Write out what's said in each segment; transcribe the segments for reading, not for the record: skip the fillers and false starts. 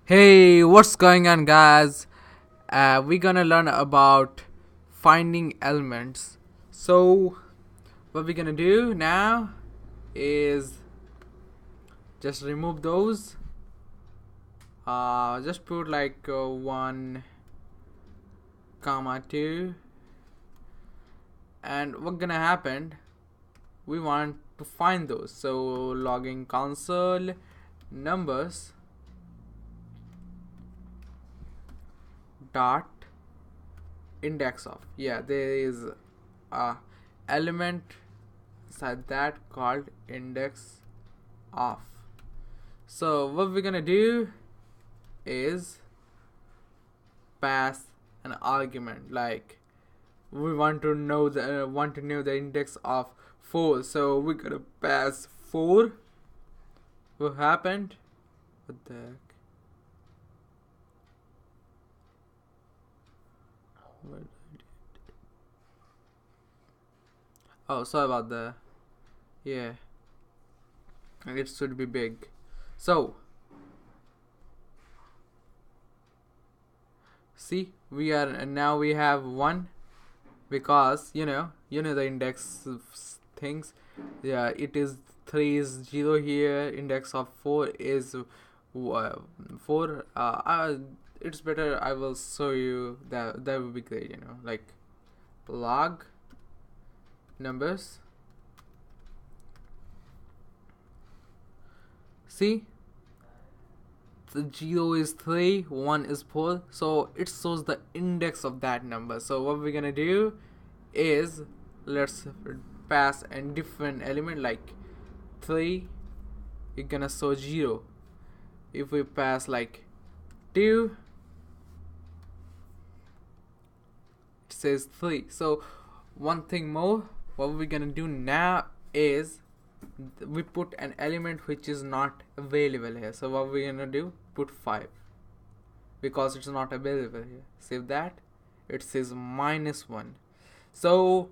Hey, what's going on, guys? We're gonna learn about finding elements. So, what we're gonna do now is just remove those. Just put like 1, comma 2, and what's gonna happen? We want to find those. So, logging console numbers dot index of, there is a element inside that called index of. So what we're gonna do is pass an argument, like we want to know the index of 4, so we're gonna pass 4. What happened? What the heck? Oh, sorry about the, yeah, it should be big. So see, we have 1, because the index things. Yeah, it is 3 is 0 here, index of 4 is 4. It's better I will show you. That would be great, like log numbers. See, the 0 is 3, 1 is 4, so it shows the index of that number. So what we're gonna do is, let's pass a different element, like 3, you're gonna show 0. If we pass like 2, it says 3. So one thing more, what we're gonna do now is we put an element which is not available here. So what we're gonna do, put 5, because it's not available here. Save that. It says -1. So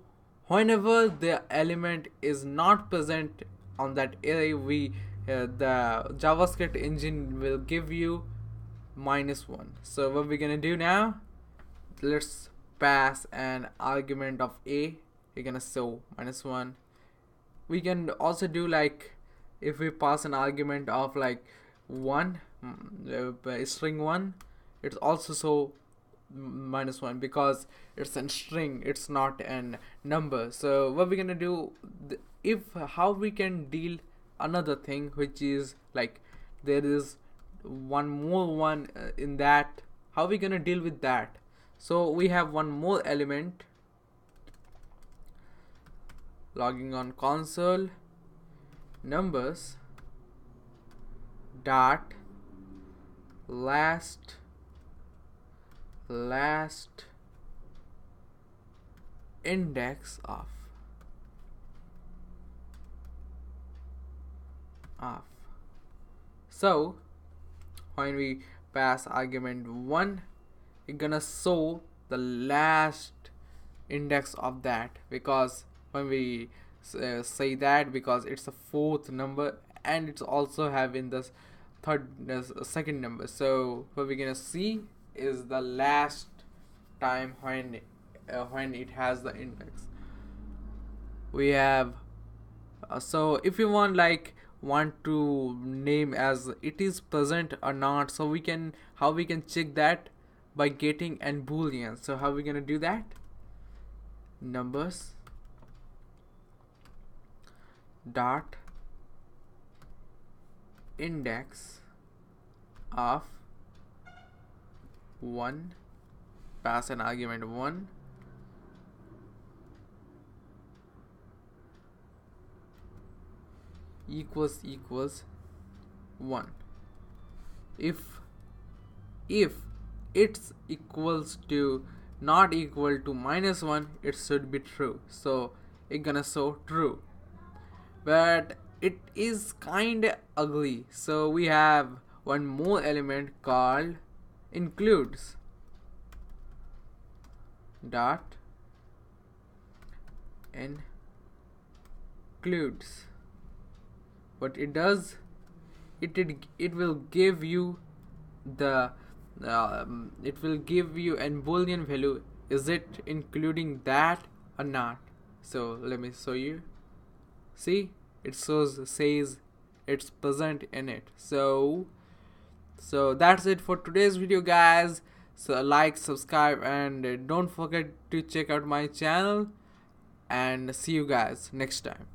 whenever the element is not present on that array, the JavaScript engine will give you -1. So what we're gonna do now, let's pass an argument of a. You're gonna show -1. We can also do, like, if we pass an argument of like 1, string 1, it's also so -1, because it's a string, it's not a number. So what we're gonna do, if how we can deal another thing, which is like there is one more one in that, how we gonna deal with that? So we have one more element, logging on console numbers dot last index of. So when we pass argument 1, it's gonna show the last index of that, because when we say that, because it's a 4th number, and it's also having this second number. So what we're gonna see is the last time when it has the index. We have so if you want to name as it is present or not, so how we can check that, by getting an boolean. So how we gonna do that? Numbers dot index of 1, pass an argument 1, equals 1. If it's equals to not equal to -1, it should be true, so it's gonna show true. But it is kinda ugly, so we have one more element called includes dot includes. What it does, it will give you the it will give you a boolean value, is it including that or not. So let me show you. See, it says it's present in it. So that's it for today's video, guys. So like, subscribe, and don't forget to check out my channel, and see you guys next time.